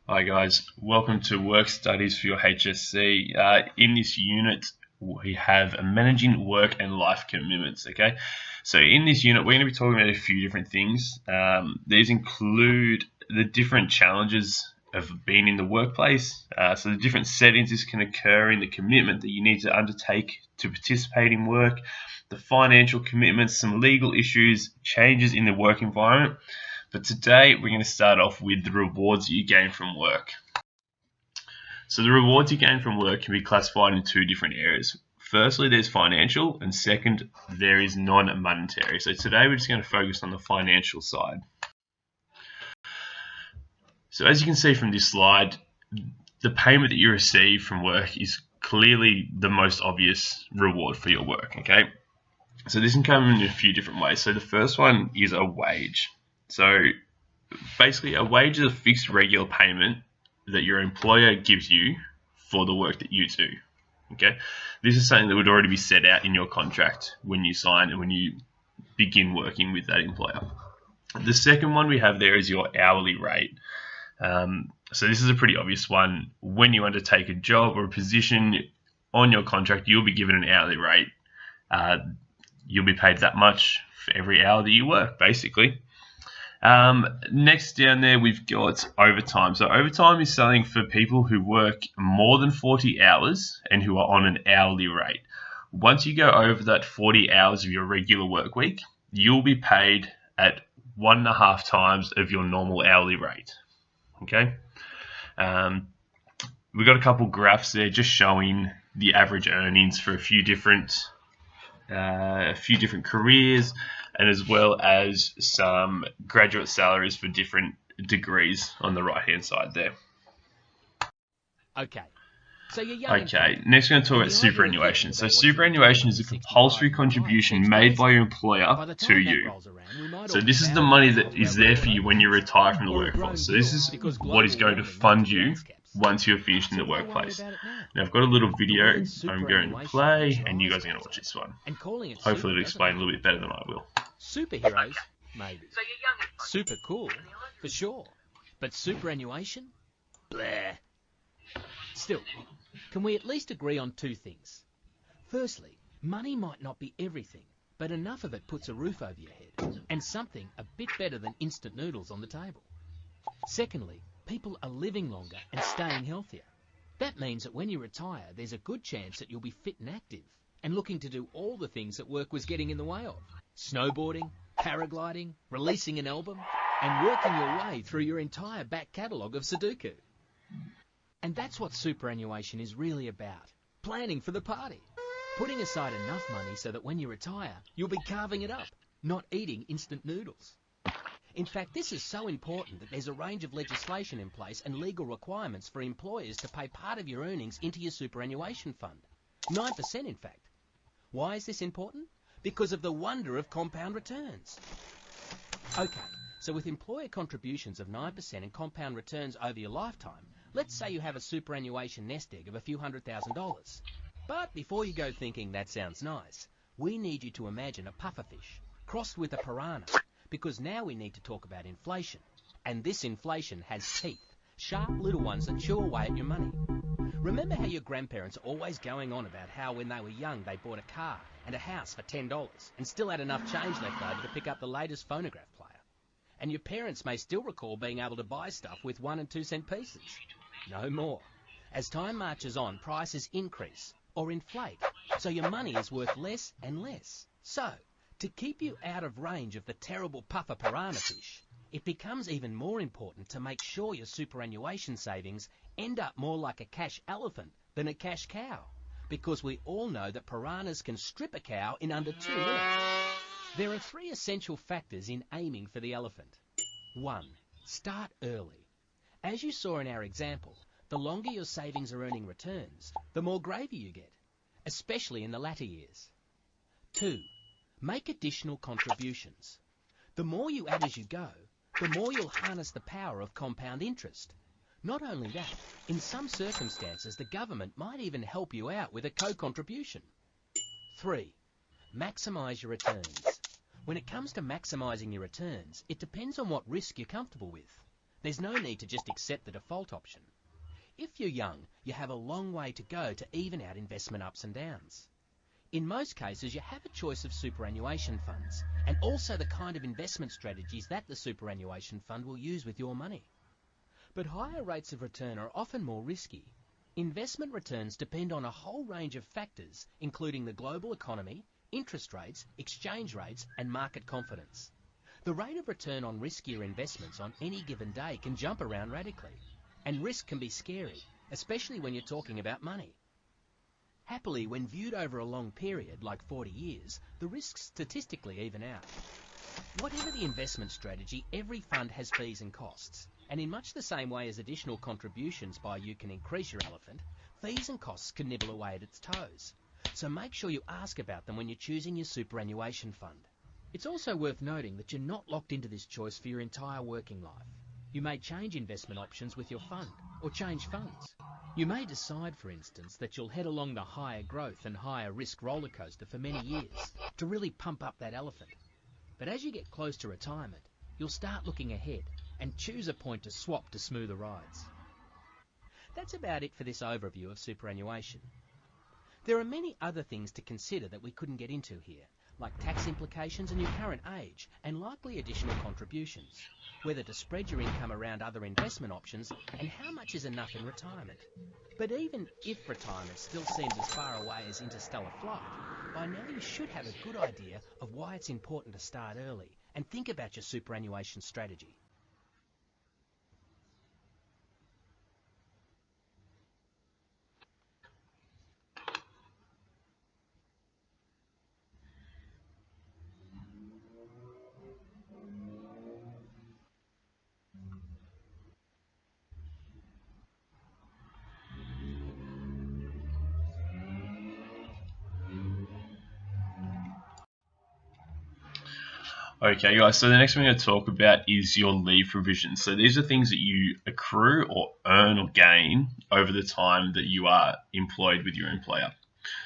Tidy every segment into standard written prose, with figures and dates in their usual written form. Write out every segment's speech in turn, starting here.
Hi guys, welcome to Work Studies for your HSC. In this unit, we have managing work and life commitments. Okay, so in this unit, we're going to be talking about a few different things. These include the different challenges of being in the workplace. So the different settings this can occur in, the commitment that you need to undertake to participate in work, the financial commitments, some legal issues, changes in the work environment. But today we're going to start off with the rewards that you gain from work. So the rewards you gain from work can be classified in two different areas. Firstly, there's financial, and second, there is non-monetary. So today we're just going to focus on the financial side. So as you can see from this slide, the payment that you receive from work is clearly the most obvious reward for your work, okay? So this can come in a few different ways. So the first one is a wage. So basically, a wage is a fixed regular payment that your employer gives you for the work that you do. Okay, this is something that would already be set out in your contract when you sign and when you begin working with that employer. The second one we have there is your hourly rate. So this is a pretty obvious one. When you undertake a job or a position on your contract, you'll be given an hourly rate. You'll be paid that much for every hour that you work, basically. Next down there, we've got overtime. So overtime is something for people who work more than 40 hours and who are on an hourly rate. Once you go over that 40 hours of your regular work week, you'll be paid at 1.5 times of your normal hourly rate. Okay. We've got a couple graphs there just showing the average earnings for a few different careers, and as well as some graduate salaries for different degrees on the right hand side there. Okay. So you're young. Okay, next we're going to talk about superannuation. So superannuation is a compulsory contribution made by your employer to you. So this is the money that is there for you when you retire from the workforce. So this is what is going to fund you once you're finished in the workplace. Now I've got a little video I'm going to play, and you guys are going to watch this one. Hopefully it'll explain a little bit better than I will. Superheroes, maybe. Super cool, for sure. But superannuation? Blah. Still, can we at least agree on two things? Firstly, money might not be everything, but enough of it puts a roof over your head, and something a bit better than instant noodles on the table. Secondly, people are living longer and staying healthier. That means that when you retire, there's a good chance that you'll be fit and active, and looking to do all the things that work was getting in the way of. Snowboarding, paragliding, releasing an album, and working your way through your entire back catalogue of Sudoku. And that's what superannuation is really about. Planning for the party. Putting aside enough money so that when you retire, you'll be carving it up, not eating instant noodles. In fact, this is so important that there's a range of legislation in place and legal requirements for employers to pay part of your earnings into your superannuation fund. 9% in fact. Why is this important? Because of the wonder of compound returns. Okay, so with employer contributions of 9% and compound returns over your lifetime, let's say you have a superannuation nest egg of a few $100,000. But before you go thinking that sounds nice, we need you to imagine a pufferfish crossed with a piranha, because now we need to talk about inflation. And this inflation has teeth, sharp little ones that chew away at your money. Remember how your grandparents are always going on about how when they were young they bought a car and a house for $10 and still had enough change left over to pick up the latest phonograph player? And your parents may still recall being able to buy stuff with 1 and 2 cent pieces. No more. As time marches on, prices increase or inflate, so your money is worth less and less. So, to keep you out of range of the terrible puffer piranha fish, it becomes even more important to make sure your superannuation savings end up more like a cash elephant than a cash cow, because we all know that piranhas can strip a cow in under 2 minutes. There are 3 essential factors in aiming for the elephant. 1. Start early. As you saw in our example, the longer your savings are earning returns, the more gravy you get, especially in the latter years. 2. Make additional contributions. The more you add as you go, the more you'll harness the power of compound interest. Not only that, in some circumstances the government might even help you out with a co-contribution. 3. Maximise your returns. When it comes to maximising your returns, it depends on what risk you're comfortable with. There's no need to just accept the default option. If you're young, you have a long way to go to even out investment ups and downs. In most cases, you have a choice of superannuation funds and also the kind of investment strategies that the superannuation fund will use with your money. But higher rates of return are often more risky. Investment returns depend on a whole range of factors, including the global economy, interest rates, exchange rates, and market confidence. The rate of return on riskier investments on any given day can jump around radically, and risk can be scary, especially when you're talking about money. Happily, when viewed over a long period, like 40 years, the risks statistically even out. Whatever the investment strategy, every fund has fees and costs, and in much the same way as additional contributions by you can increase your elephant, fees and costs can nibble away at its toes. So make sure you ask about them when you're choosing your superannuation fund. It's also worth noting that you're not locked into this choice for your entire working life. You may change investment options with your fund, or change funds. You may decide, for instance, that you'll head along the higher growth and higher risk roller coaster for many years to really pump up that elephant. But as you get close to retirement, you'll start looking ahead and choose a point to swap to smoother rides. That's about it for this overview of superannuation. There are many other things to consider that we couldn't get into here, like tax implications and your current age, and likely additional contributions, whether to spread your income around other investment options, and how much is enough in retirement. But even if retirement still seems as far away as interstellar flight, by now you should have a good idea of why it's important to start early and think about your superannuation strategy. Okay, guys, so the next thing we're going to talk about is your leave provisions. So these are things that you accrue or earn or gain over the time that you are employed with your employer.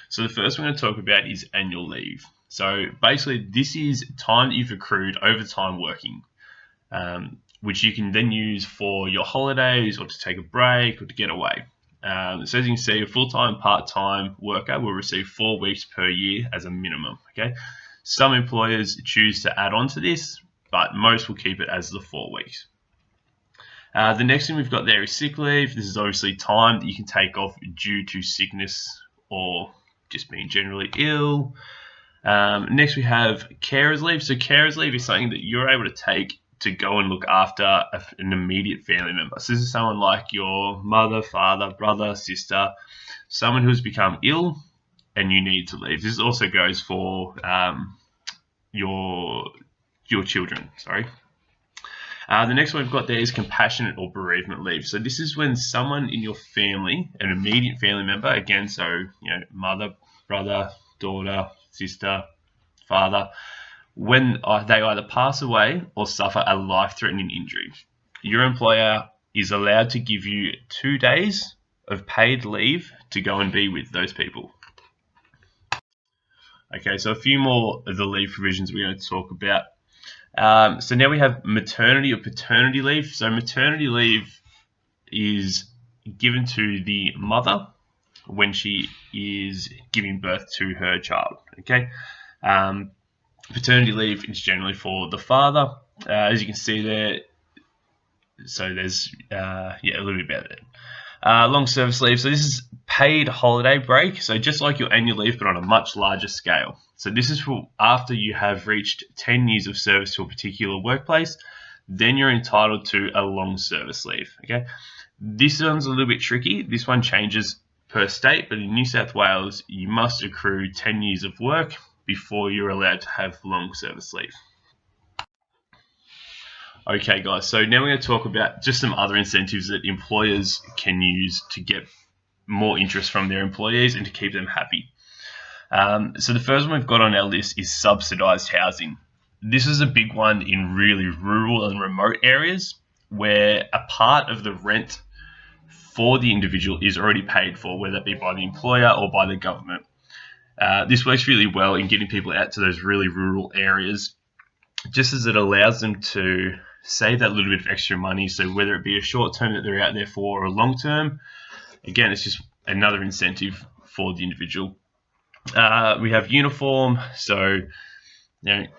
So the first we're going to talk about is annual leave. So basically, this is time that you've accrued over time working, which you can then use for your holidays or to take a break or to get away. So as you can see, a full-time, part-time worker will receive 4 weeks per year as a minimum, okay? Some employers choose to add on to this, but most will keep it as the 4 weeks. The next thing we've got there is sick leave. This is obviously time that you can take off due to sickness or just being generally ill. Next we have carers leave. So carers leave is something that you're able to take to go and look after an immediate family member. So this is someone like your mother, father, brother, sister, someone who's become ill and you need to leave. This also goes for your children. Sorry. The next one we've got there is compassionate or bereavement leave. So this is when someone in your family, an immediate family member, again, so mother, brother, daughter, sister, father, when they either pass away or suffer a life-threatening injury, your employer is allowed to give you 2 days of paid leave to go and be with those people. Okay, so a few more of the leave provisions we're going to talk about. So now we have maternity or paternity leave. So maternity leave is given to the mother when she is giving birth to her child. Okay, paternity leave is generally for the father, as you can see there. So there's a little bit about that. Long service leave. So this is paid holiday break. So just like your annual leave, but on a much larger scale. So this is for after you have reached 10 years of service to a particular workplace, then you're entitled to a long service leave. Okay, this one's a little bit tricky. This one changes per state, but in New South Wales, you must accrue 10 years of work before you're allowed to have long service leave. Okay, guys, so now we're going to talk about just some other incentives that employers can use to get more interest from their employees and to keep them happy. So the first one we've got on our list is subsidised housing. This is a big one in really rural and remote areas where a part of the rent for the individual is already paid for, whether it be by the employer or by the government. This works really well in getting people out to those really rural areas, just as it allows them to save that little bit of extra money. So whether it be a short term that they're out there for or a long term, again, it's just another incentive for the individual. We have uniform. So,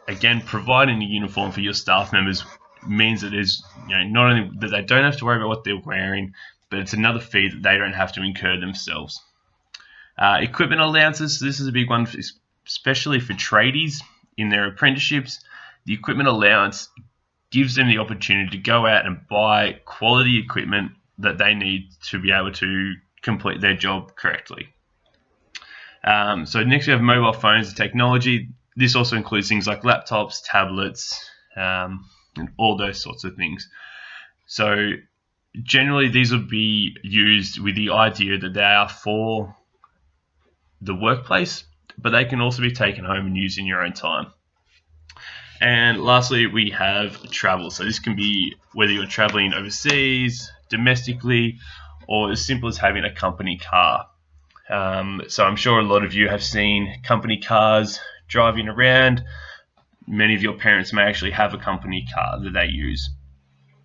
again, providing a uniform for your staff members means that there's, not only that they don't have to worry about what they're wearing, but it's another fee that they don't have to incur themselves. Equipment allowances. So this is a big one, especially for tradies in their apprenticeships. The equipment allowance gives them the opportunity to go out and buy quality equipment that they need to be able to complete their job correctly. So next we have mobile phones and technology. This also includes things like laptops, tablets, and all those sorts of things. So generally these will be used with the idea that they are for the workplace, but they can also be taken home and used in your own time. And lastly, we have travel. So this can be whether you're traveling overseas, domestically, or as simple as having a company car. So I'm sure a lot of you have seen company cars driving around. Many of your parents may actually have a company car that they use.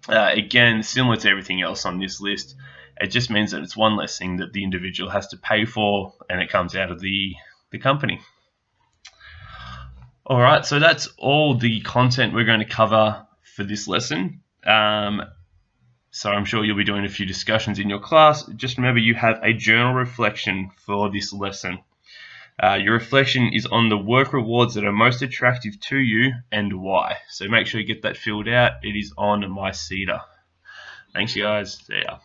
Again, similar to everything else on this list, it just means that it's one less thing that the individual has to pay for, and it comes out of the company. All right, so that's all the content we're going to cover for this lesson. So I'm sure you'll be doing a few discussions in your class. Just remember, you have a journal reflection for this lesson. Your reflection is on the work rewards that are most attractive to you and why. So make sure you get that filled out. It is on MyCETA. Thanks, you guys. See ya.